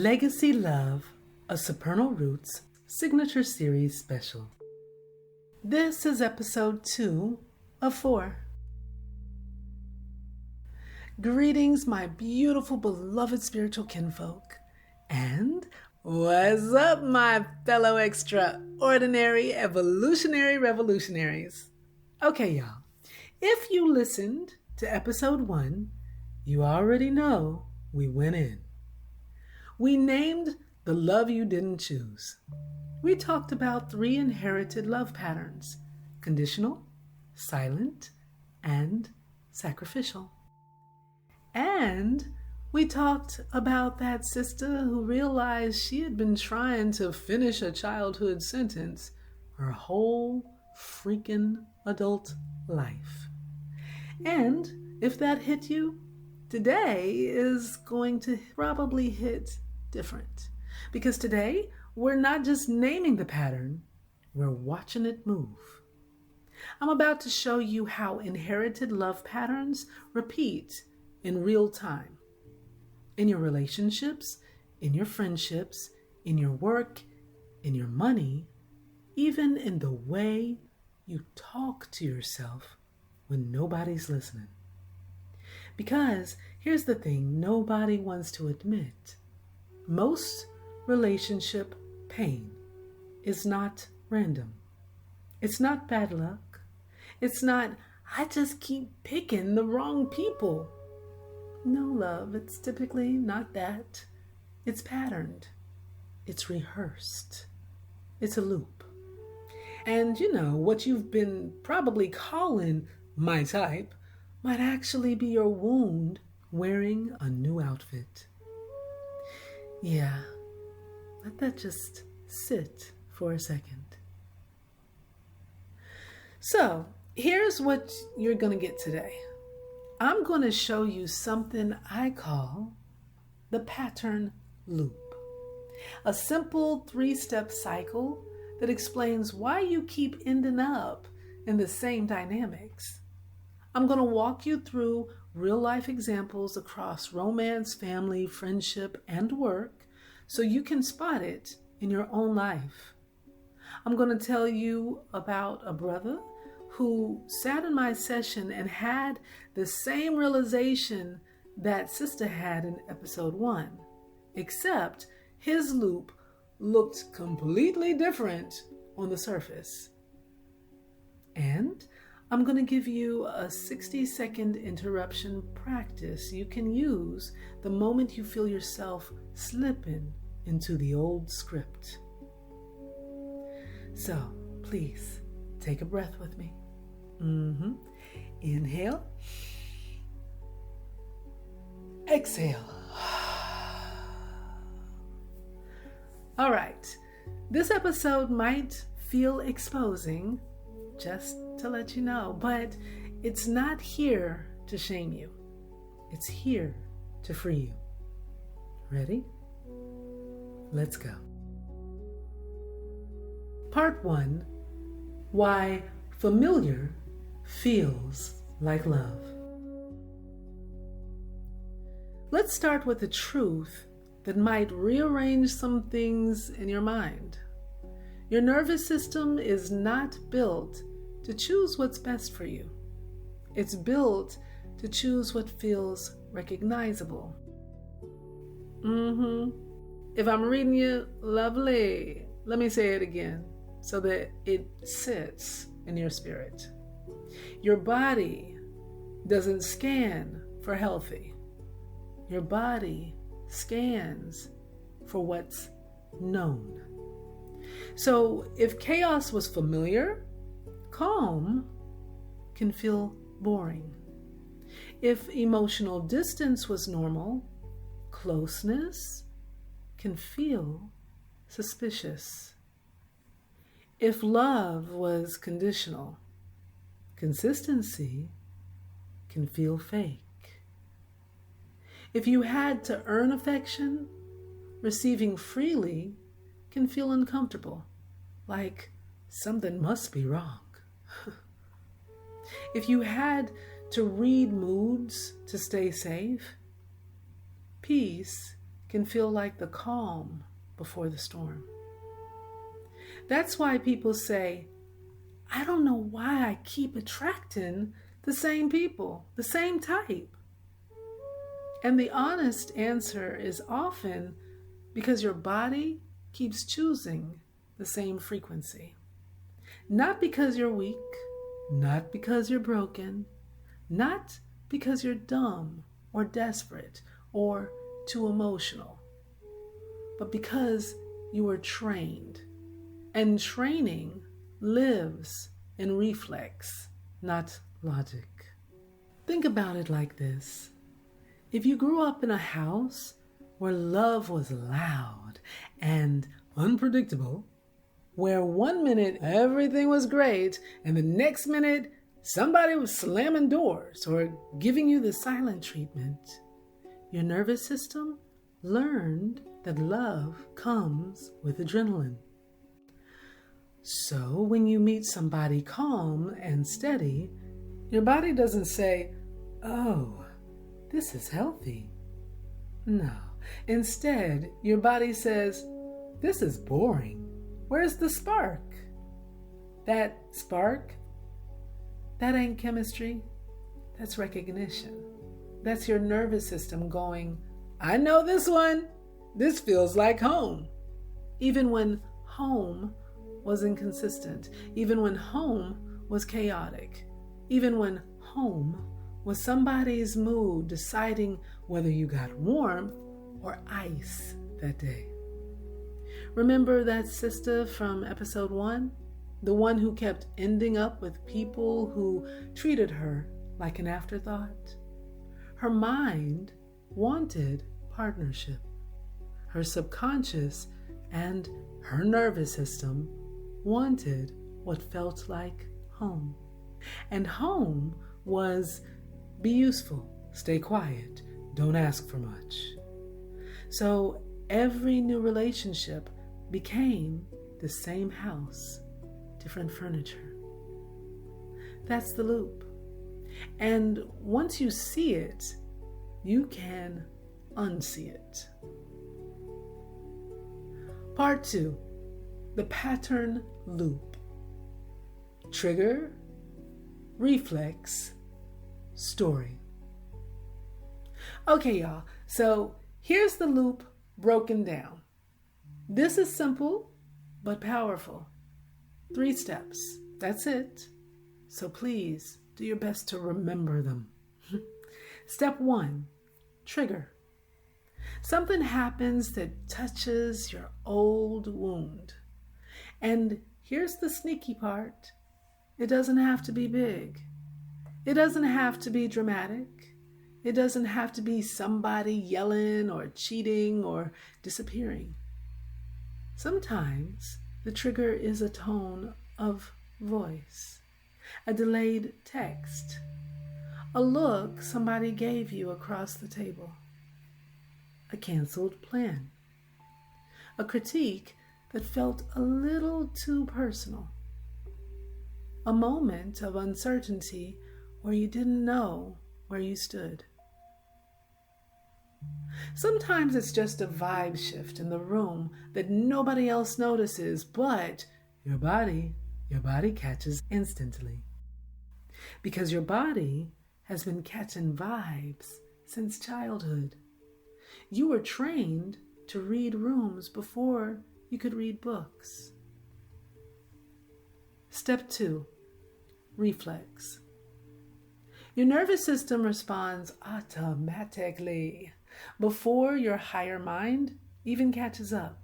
Legacy Love, a Supernal Roots Signature Series Special. This is episode 2 of 4. Greetings, my beautiful, beloved spiritual kinfolk. And what's up, my fellow extraordinary, evolutionary revolutionaries? Okay, y'all. If you listened to episode 1, you already know we went in. We named the love you didn't choose. We talked about 3 inherited love patterns: conditional, silent, and sacrificial. And we talked about that sister who realized she had been trying to finish a childhood sentence her whole freaking adult life. And if that hit you, today is going to probably hit different. Because today, we're not just naming the pattern, we're watching it move. I'm about to show you how inherited love patterns repeat in real time. In your relationships, in your friendships, in your work, in your money, even in the way you talk to yourself when nobody's listening. Because here's the thing nobody wants to admit. Most relationship pain is not random. It's not bad luck. It's not, I just keep picking the wrong people. No, love, it's typically not that. It's patterned. It's rehearsed. It's a loop. And you know, what you've been probably calling my type might actually be your wound wearing a new outfit. Yeah, let that just sit for a second. So, here's what you're going to get today. I'm going to show you something I call the pattern loop. A simple 3-step cycle that explains why you keep ending up in the same dynamics. I'm going to walk you through real-life examples across romance, family, friendship, and work so you can spot it in your own life. I'm going to tell you about a brother who sat in my session and had the same realization that sister had in episode 1, except his loop looked completely different on the surface. And I'm going to give you a 60-second interruption practice you can use the moment you feel yourself slipping into the old script. So, please, take a breath with me. Inhale. Exhale. All right. This episode might feel exposing, just to let you know, but it's not here to shame you. It's here to free you. Ready? Let's go. Part 1, why familiar feels like love. Let's start with the truth that might rearrange some things in your mind. Your nervous system is not built to choose what's best for you. It's built to choose what feels recognizable. If I'm reading you, lovely. Let me say it again so that it sits in your spirit. Your body doesn't scan for healthy. Your body scans for what's known. So if chaos was familiar, calm can feel boring. If emotional distance was normal, closeness can feel suspicious. If love was conditional, consistency can feel fake. If you had to earn affection, receiving freely can feel uncomfortable, like something must be wrong. If you had to read moods to stay safe, peace can feel like the calm before the storm. That's why people say, I don't know why I keep attracting the same people, the same type. And the honest answer is often because your body keeps choosing the same frequency. Not because you're weak, not because you're broken, not because you're dumb or desperate or too emotional, but because you were trained. And training lives in reflex, not logic. Think about it like this. If you grew up in a house where love was loud and unpredictable, where 1 minute everything was great and the next minute somebody was slamming doors or giving you the silent treatment, your nervous system learned that love comes with adrenaline. So when you meet somebody calm and steady, your body doesn't say, oh, this is healthy. No. Instead, your body says, this is boring. Where's the spark? That spark, that ain't chemistry. That's recognition. That's your nervous system going, I know this one. This feels like home. Even when home was inconsistent, even when home was chaotic, even when home was somebody's mood deciding whether you got warmth or ice that day. Remember that sister from episode 1? The one who kept ending up with people who treated her like an afterthought? Her mind wanted partnership. Her subconscious and her nervous system wanted what felt like home. And home was be useful, stay quiet, don't ask for much. So every new relationship became the same house, different furniture. That's the loop. And once you see it, you can unsee it. Part 2, the pattern loop. Trigger, reflex, story. Okay, y'all, so here's the loop broken down. This is simple but powerful. 3 steps, that's it. So please do your best to remember them. Step 1, trigger. Something happens that touches your old wound. And here's the sneaky part. It doesn't have to be big. It doesn't have to be dramatic. It doesn't have to be somebody yelling or cheating or disappearing. Sometimes the trigger is a tone of voice, a delayed text, a look somebody gave you across the table, a canceled plan, a critique that felt a little too personal, a moment of uncertainty where you didn't know where you stood. Sometimes it's just a vibe shift in the room that nobody else notices, but your body catches instantly. Because your body has been catching vibes since childhood. You were trained to read rooms before you could read books. Step 2, reflex. Your nervous system responds automatically before your higher mind even catches up.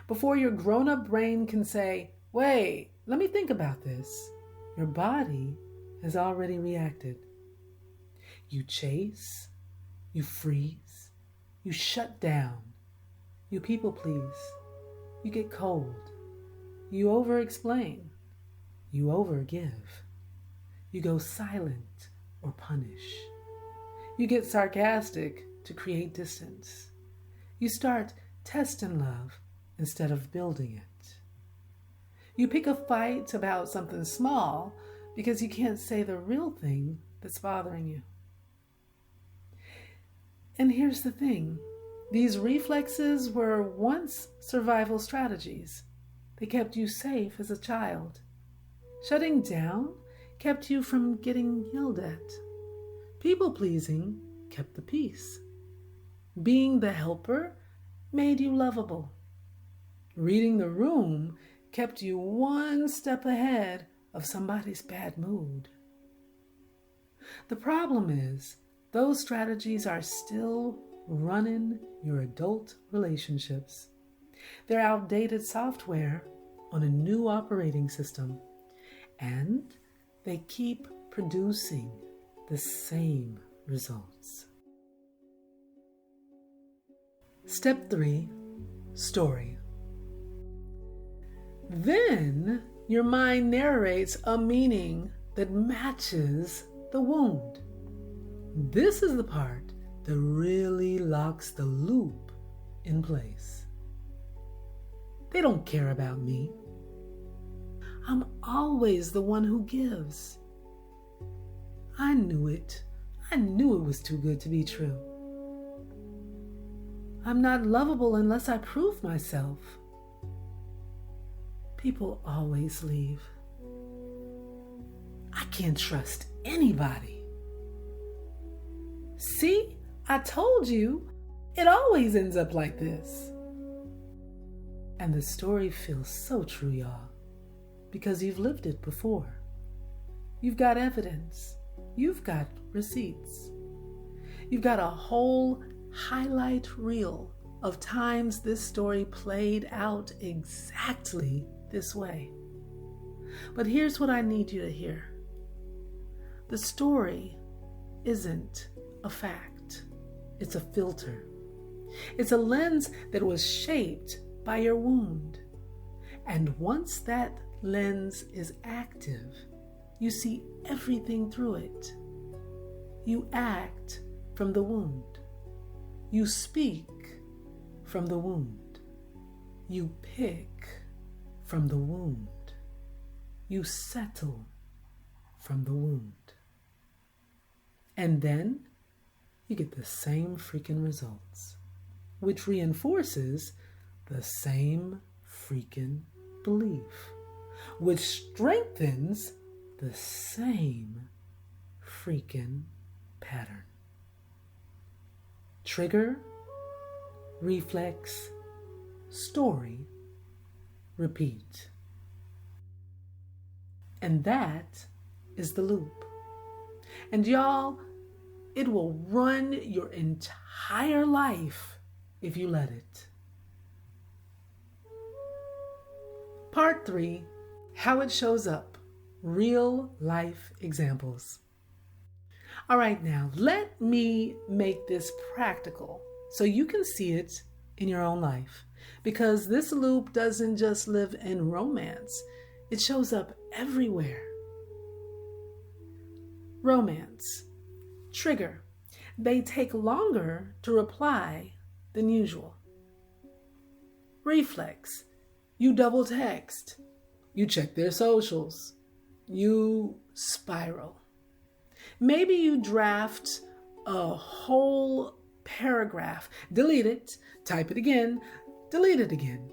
Before your grown-up brain can say, wait, let me think about this. Your body has already reacted. You chase, you freeze, you shut down, you people please, you get cold, you over-explain, you over-give, you go silent or punish, you get sarcastic to create distance, you start testing love instead of building it. You pick a fight about something small because you can't say the real thing that's bothering you. And here's the thing, These reflexes were once survival strategies. They kept you safe as a child. Shutting down kept you from getting yelled at. People-pleasing kept the peace. Being the helper made you lovable. Reading the room kept you one step ahead of somebody's bad mood. The problem is, those strategies are still running your adult relationships. They're outdated software on a new operating system, and they keep producing the same results. Step 3, story. Then your mind narrates a meaning that matches the wound. This is the part that really locks the loop in place. They don't care about me. I'm always the one who gives. I knew it. I knew it was too good to be true. I'm not lovable unless I prove myself. People always leave. I can't trust anybody. See, I told you, it always ends up like this. And the story feels so true, y'all, because you've lived it before. You've got evidence. You've got receipts. You've got a whole highlight reel of times this story played out exactly this way. But here's what I need you to hear. The story isn't a fact. It's a filter. It's a lens that was shaped by your wound. And once that lens is active, you see everything through it. You act from the wound. You speak from the wound. You pick from the wound. You settle from the wound. And then you get the same freaking results, which reinforces the same freaking belief, which strengthens the same freaking pattern. Trigger, reflex, story, repeat. And that is the loop. And y'all, it will run your entire life if you let it. Part 3, how it shows up. Real life examples. All right, now let me make this practical so you can see it in your own life. Because this loop doesn't just live in romance, it shows up everywhere. Romance. Trigger. They take longer to reply than usual. Reflex. You double text. You check their socials. You spiral. Maybe you draft a whole paragraph, delete it, type it again, delete it again.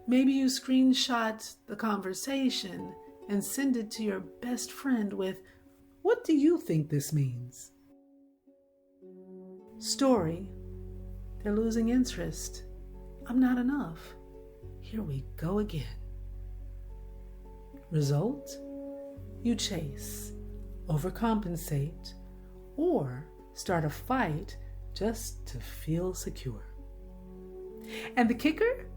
Maybe you screenshot the conversation and send it to your best friend with, "What do you think this means?" Story. They're losing interest. I'm not enough. Here we go again. Result. You chase, overcompensate, or start a fight just to feel secure. And the kicker?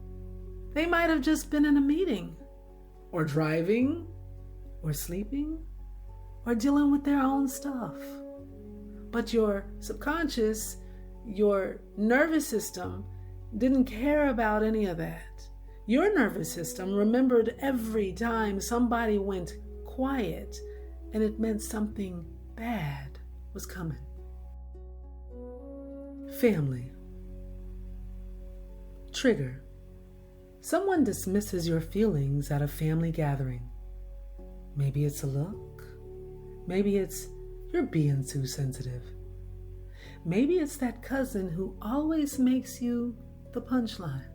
They might have just been in a meeting, or driving, or sleeping, or dealing with their own stuff. But your subconscious, your nervous system didn't care about any of that. Your nervous system remembered every time somebody went quiet and it meant something bad was coming. Family. Trigger. Someone dismisses your feelings at a family gathering. Maybe it's a look. Maybe it's you're being too sensitive. Maybe it's that cousin who always makes you the punchline.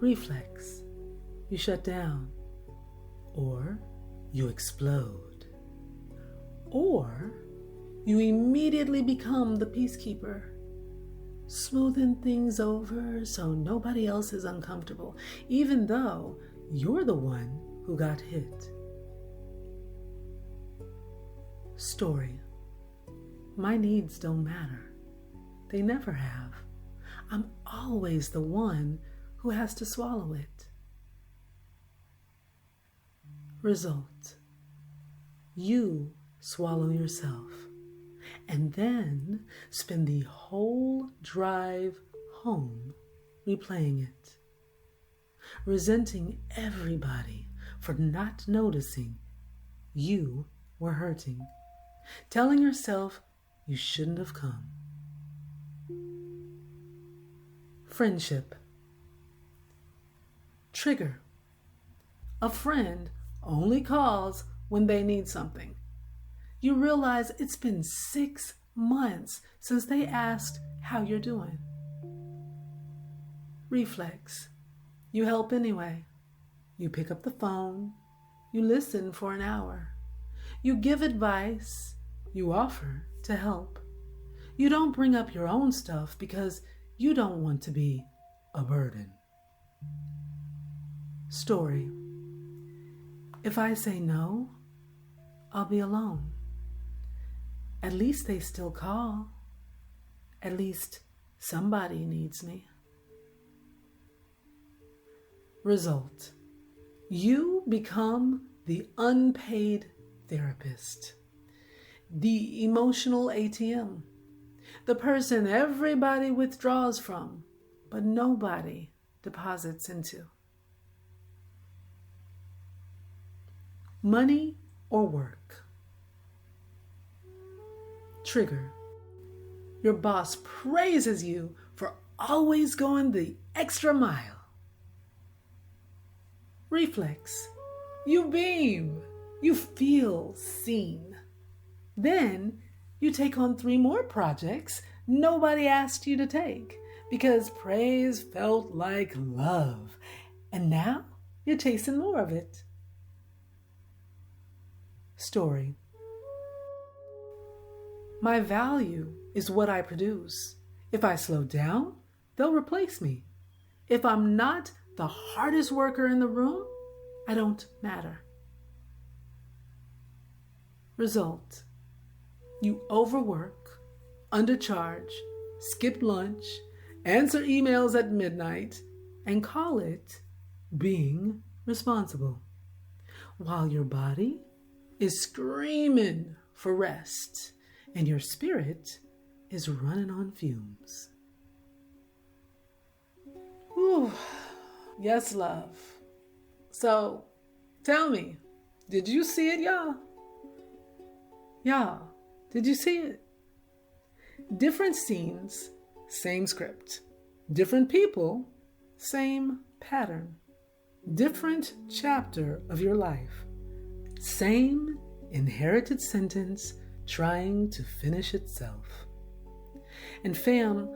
Reflex. You shut down. Or you explode. Or you immediately become the peacekeeper, smoothing things over so nobody else is uncomfortable, even though you're the one who got hit. Story. My needs don't matter. They never have. I'm always the one who has to swallow it. Result. You swallow yourself and then spend the whole drive home replaying it, resenting everybody for not noticing you were hurting, telling yourself you shouldn't have come. Friendship. Trigger. A friend only calls when they need something. You realize it's been 6 months since they asked how you're doing. Reflex. You help anyway. You pick up the phone. You listen for an hour. You give advice. You offer to help. You don't bring up your own stuff because you don't want to be a burden. Story. If I say no, I'll be alone. At least they still call. At least somebody needs me. Result. You become the unpaid therapist, the emotional ATM, the person everybody withdraws from, but nobody deposits into. Money or work. Trigger. Your boss praises you for always going the extra mile. Reflex. You beam. You feel seen. Then you take on 3 more projects nobody asked you to take because praise felt like love. And now you're chasing more of it. Story. My value is what I produce. If I slow down, they'll replace me. If I'm not the hardest worker in the room, I don't matter. Result. You overwork, undercharge, skip lunch, answer emails at midnight, and call it being responsible, while your body is screaming for rest and your spirit is running on fumes. Whew. Yes, love. So, tell me, did you see it, y'all? Y'all, did you see it? Different scenes, same script. Different people, same pattern. Different chapter of your life. Same inherited sentence trying to finish itself. And fam,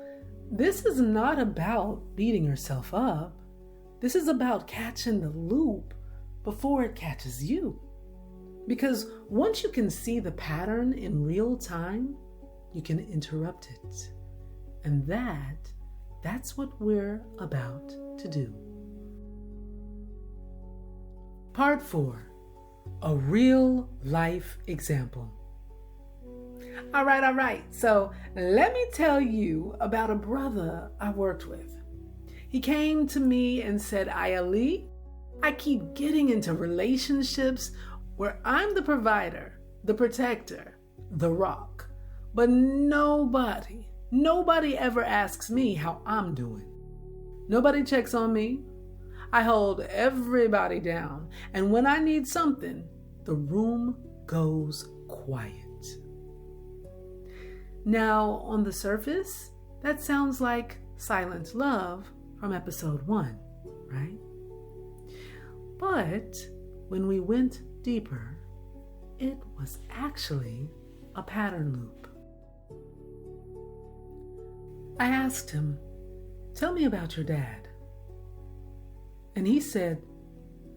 this is not about beating yourself up. This is about catching the loop before it catches you. Because once you can see the pattern in real time, you can interrupt it. And that's what we're about to do. Part 4. A real life example. All right. So let me tell you about a brother I worked with. He came to me and said, IAYAALIS, I keep getting into relationships where I'm the provider, the protector, the rock, but nobody ever asks me how I'm doing. Nobody checks on me. I hold everybody down, and when I need something, the room goes quiet. Now, on the surface, that sounds like silent love from episode 1, right? But when we went deeper, it was actually a pattern loop. I asked him, "Tell me about your dad." And he said,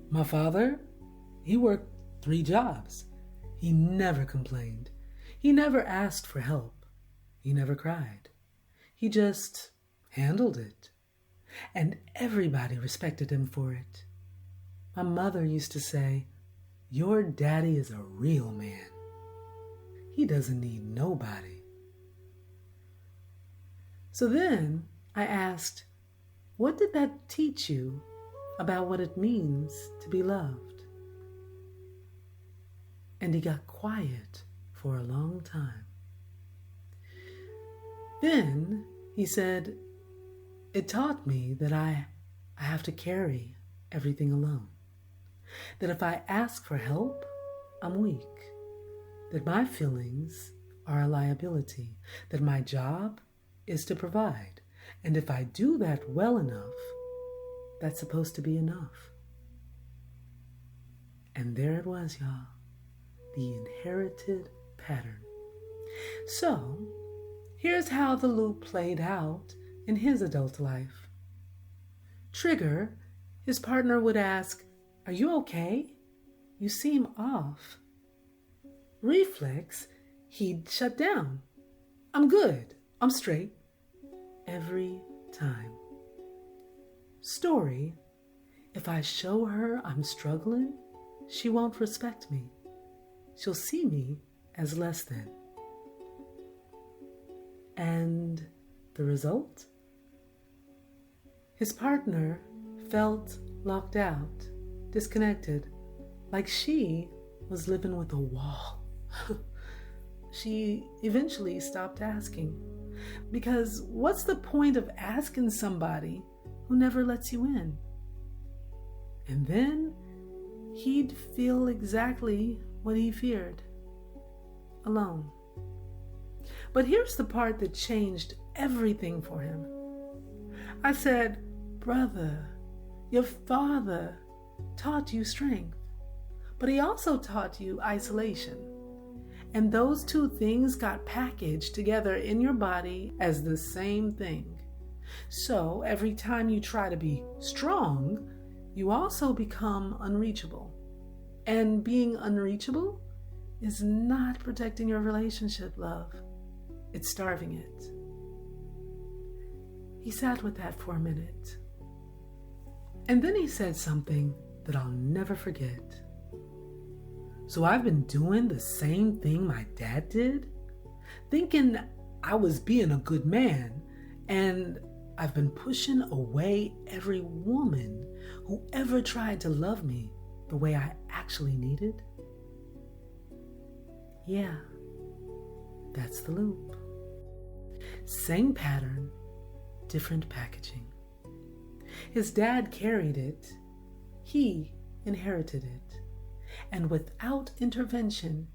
"My father, he worked 3 jobs. He never complained. He never asked for help. He never cried. He just handled it. And everybody respected him for it. My mother used to say, 'Your daddy is a real man. He doesn't need nobody.'" So then I asked, "What did that teach you about what it means to be loved?" And he got quiet for a long time. Then he said, "It taught me that I have to carry everything alone. That if I ask for help, I'm weak. That my feelings are a liability. That my job is to provide. And if I do that well enough, that's supposed to be enough." And there it was, y'all. The inherited pattern. So, here's how the loop played out in his adult life. Trigger, his partner would ask, "Are you okay? You seem off." Reflex, he'd shut down. "I'm good. I'm straight." Every time. Story, if I show her I'm struggling, she won't respect me. She'll see me as less than. And the result? His partner felt locked out, disconnected, like she was living with a wall. She eventually stopped asking. Because what's the point of asking somebody who never lets you in? And then he'd feel exactly what he feared. Alone. But here's the part that changed everything for him. I said, "Brother, your father taught you strength, but he also taught you isolation. And those two things got packaged together in your body as the same thing. So every time you try to be strong, you also become unreachable. And being unreachable is not protecting your relationship, love. It's starving it." He sat with that for a minute. And then he said something that I'll never forget. "So I've been doing the same thing my dad did, thinking I was being a good man, and I've been pushing away every woman who ever tried to love me the way I actually needed." Yeah, that's the loop. Same pattern, different packaging. His dad carried it. He inherited it. And without intervention,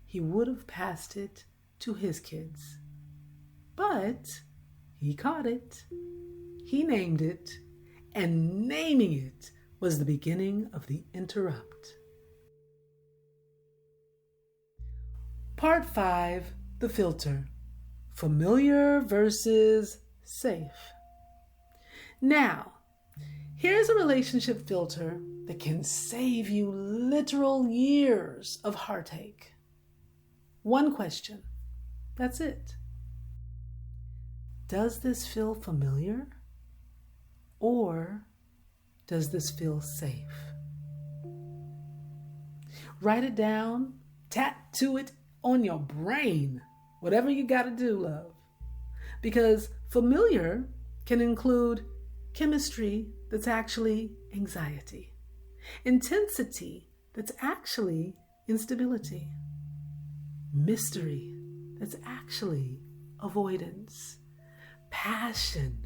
he would have passed it to his kids. But he caught it. He named it. And naming it was the beginning of the interrupt. Part 5, the filter. Familiar versus safe. Now, here's a relationship filter that can save you literal years of heartache. One question. That's it. Does this feel familiar? Or does this feel safe? Write it down, tattoo it on your brain, whatever you got to do, love. Because familiar can include chemistry that's actually anxiety, intensity that's actually instability, mystery that's actually avoidance, passion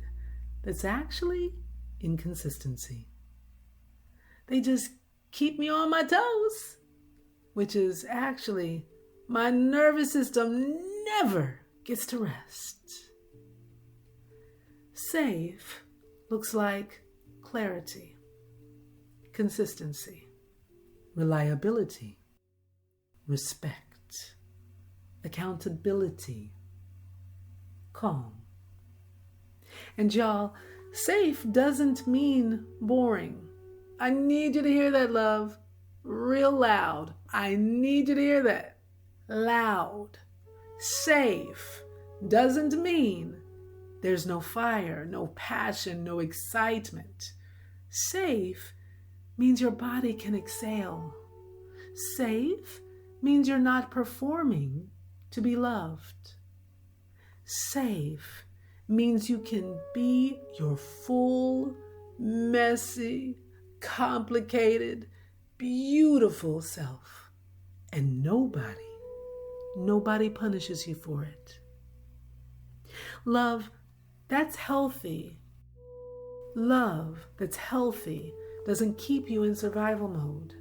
that's actually inconsistency. They just keep me on my toes, which is actually my nervous system never gets to rest. Safe looks like clarity, consistency, reliability, respect, accountability, calm. And y'all, safe doesn't mean boring. I need you to hear that, love. Real loud. I need you to hear that. Loud. Safe doesn't mean there's no fire, no passion, no excitement. Safe means your body can exhale. Safe means you're not performing to be loved. Safe means you can be your full, messy, complicated, beautiful self. And nobody punishes you for it. Love that's healthy. Love that's healthy doesn't keep you in survival mode.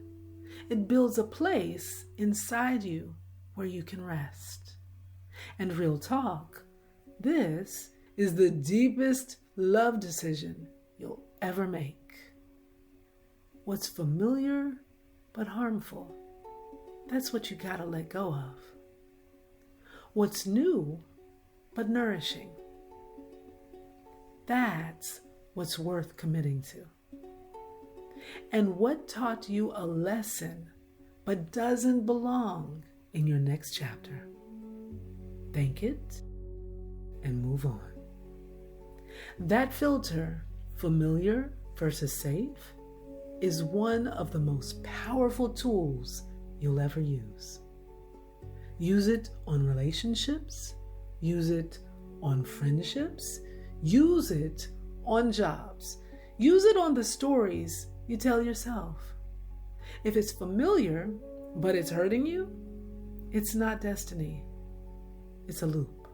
It builds a place inside you where you can rest. And real talk, this is the deepest love decision you'll ever make. What's familiar but harmful, that's what you gotta let go of. What's new but nourishing, that's what's worth committing to. And what taught you a lesson but doesn't belong in your next chapter? Thank it and move on. That filter, familiar versus safe, is one of the most powerful tools you'll ever use. Use it on relationships, use it on friendships, use it on jobs, use it on the stories you tell yourself. If it's familiar, but it's hurting you, it's not destiny. It's a loop.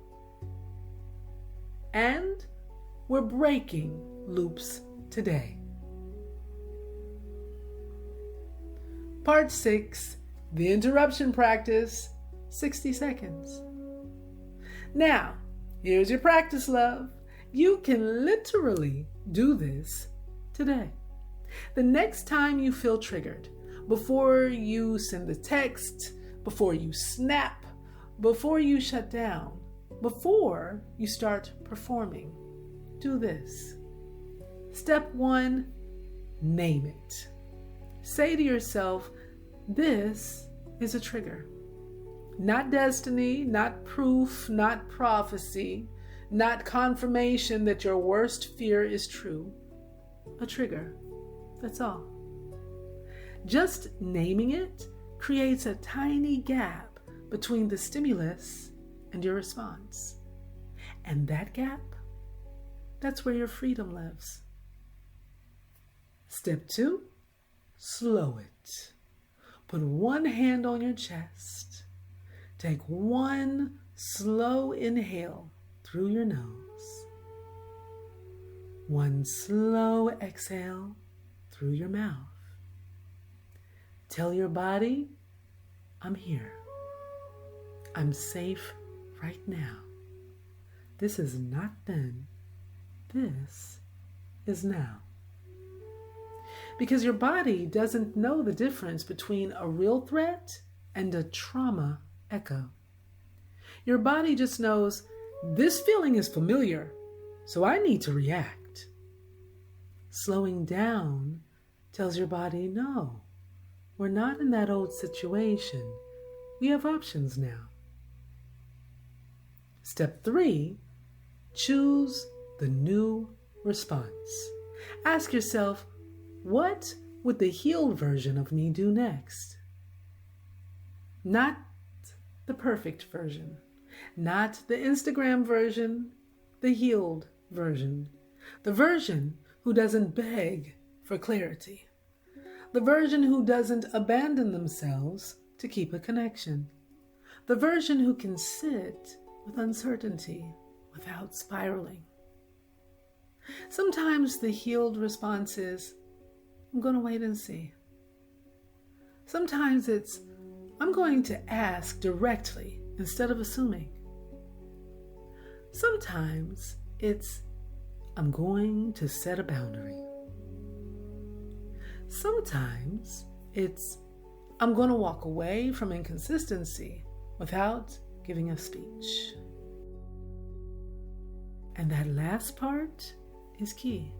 And we're breaking loops today. Part 6, the interruption practice, 60 seconds. Now, here's your practice, love. You can literally do this today. The next time you feel triggered, before you send the text, before you snap, before you shut down, before you start performing, do this. Step 1, name it. Say to yourself, this is a trigger. Not destiny, not proof, not prophecy, not confirmation that your worst fear is true. A trigger. That's all. Just naming it creates a tiny gap between the stimulus and your response. And that gap, that's where your freedom lives. Step 2, slow it. Put one hand on your chest. Take one slow inhale through your nose. One slow exhale through your mouth. Tell your body, I'm here. I'm safe right now. This is not then. This is now. Because your body doesn't know the difference between a real threat and a trauma echo. Your body just knows this feeling is familiar, so I need to react. Slowing down tells your body, no, we're not in that old situation. We have options now. Step 3, choose the new response. Ask yourself, what would the healed version of me do next? Not the perfect version, not the Instagram version, the healed version. The version who doesn't beg for clarity. The version who doesn't abandon themselves to keep a connection. The version who can sit with uncertainty without spiraling. Sometimes the healed response is, I'm going to wait and see. Sometimes it's, I'm going to ask directly instead of assuming. Sometimes it's, I'm going to set a boundary. Sometimes it's, I'm going to walk away from inconsistency without giving a speech. And that last part is key.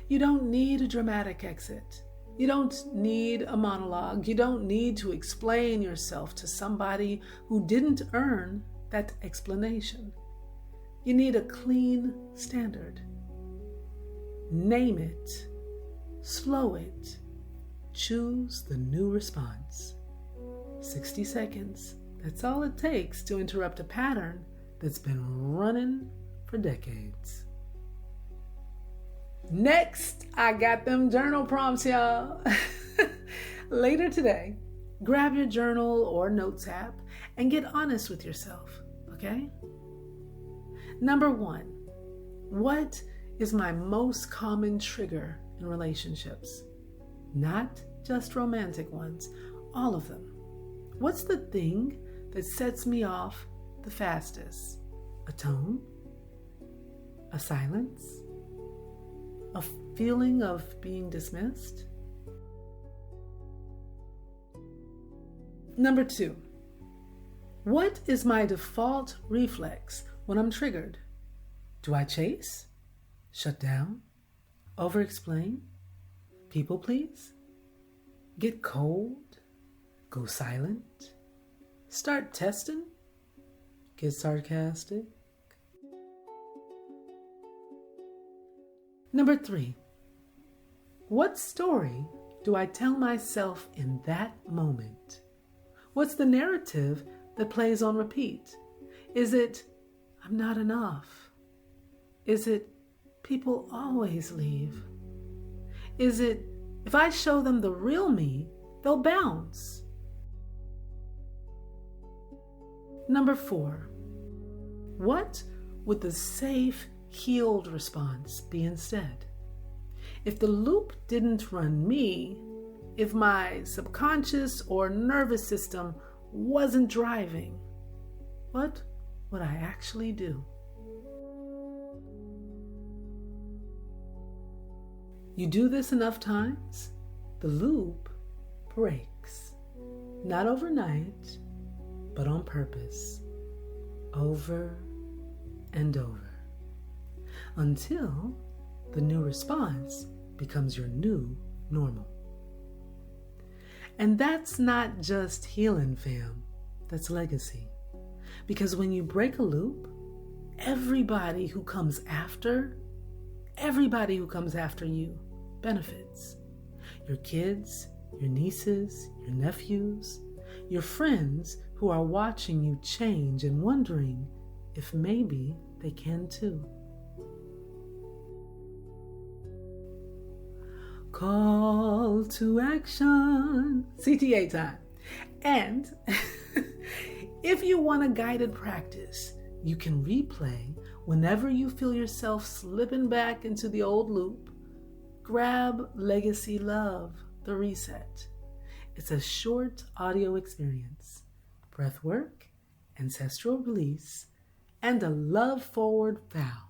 You don't need a dramatic exit. You don't need a monologue. You don't need to explain yourself to somebody who didn't earn that explanation. You need a clean standard. Name it. Slow it. Choose the new response. 60 seconds. That's all it takes to interrupt a pattern that's been running for decades. Next, I got them journal prompts, y'all. Later today, grab your journal or notes app and get honest with yourself, okay? Number 1, what is my most common trigger in relationships? Not just romantic ones, all of them. What's the thing that sets me off the fastest? A tone? A silence? A feeling of being dismissed? Number 2, what is my default reflex when I'm triggered? Do I chase? Shut down? Over-explain? People please? Get cold? Go silent? Start testing? Get sarcastic? Number 3, what story do I tell myself in that moment? What's the narrative that plays on repeat? Is it, I'm not enough? Is it, people always leave? Is it, if I show them the real me, they'll bounce? Number 4, what would the safe, healed response be instead? If the loop didn't run me, if my subconscious or nervous system wasn't driving, what would I actually do? You do this enough times, the loop breaks. Not overnight, but on purpose, over and over, until the new response becomes your new normal. And that's not just healing, fam. That's legacy. Because when you break a loop, everybody who comes after you benefits. Your kids, your nieces, your nephews, your friends who are watching you change and wondering if maybe they can too. Call to action. CTA time. And if you want a guided practice, you can replay whenever you feel yourself slipping back into the old loop. Grab Legacy Love, the reset. It's a short audio experience, breath work, ancestral release, and a love-forward vow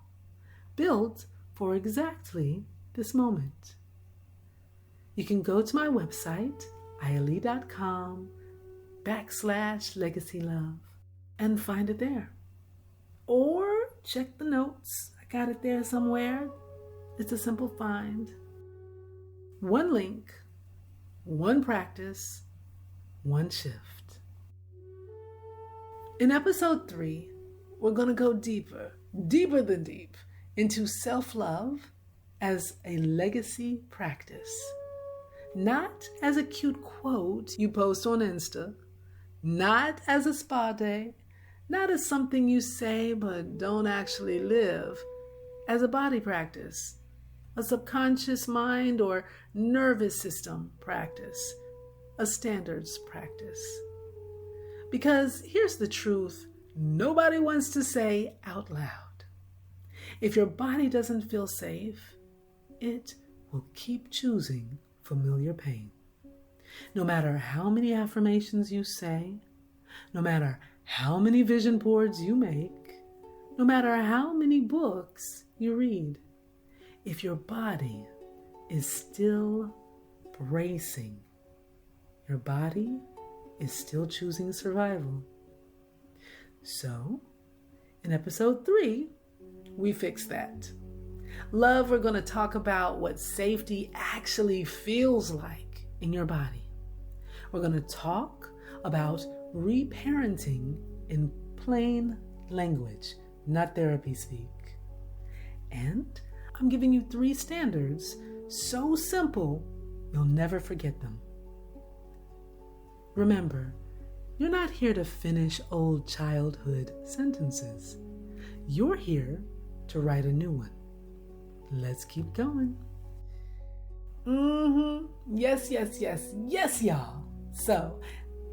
built for exactly this moment. You can go to my website, IAYAALIS.com/LegacyLove and find it there. Or check the notes. I got it there somewhere. It's a simple find. One link, one practice, one shift. In episode 3, we're going to go deeper than deep, into self-love as a legacy practice. Not as a cute quote you post on Insta, not as a spa day, not as something you say but don't actually live, as a body practice, a subconscious mind or nervous system practice, a standards practice. Because here's the truth nobody wants to say out loud. If your body doesn't feel safe, it will keep choosing familiar pain. No matter how many affirmations you say, no matter how many vision boards you make, no matter how many books you read, if your body is still bracing, your body is still choosing survival. So, in episode 3, we fix that. Love, we're going to talk about what safety actually feels like in your body. We're going to talk about reparenting in plain language, not therapy speak. And I'm giving you 3 standards so simple you'll never forget them. Remember, you're not here to finish old childhood sentences. You're here to write a new one. Let's keep going. Yes, y'all. So,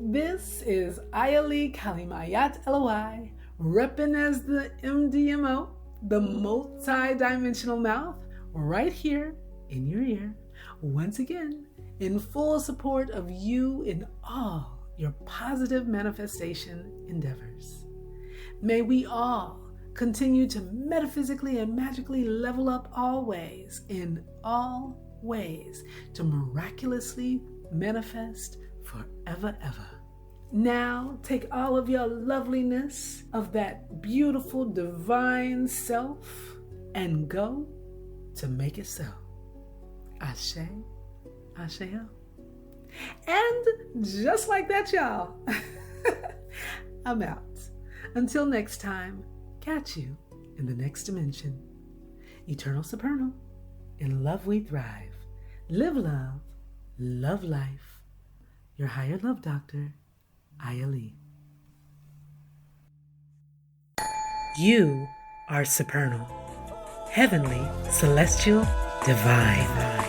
this is IAYAALIS Kalimayat LOI, repping as the MDMO, the multi-dimensional mouth, right here in your ear, once again, in full support of you in all your positive manifestation endeavors. May we all continue to metaphysically and magically level up always, in all ways, to miraculously manifest forever ever. Now take all of your loveliness of that beautiful divine self and go to make it so. Ashe, Asheo. And just like that, y'all, I'm out. Until next time, catch you in the next dimension. Eternal Supernal. In love we thrive. Live love, love life. Your higher love doctor, IAYAALIS. You are supernal, heavenly, celestial, divine.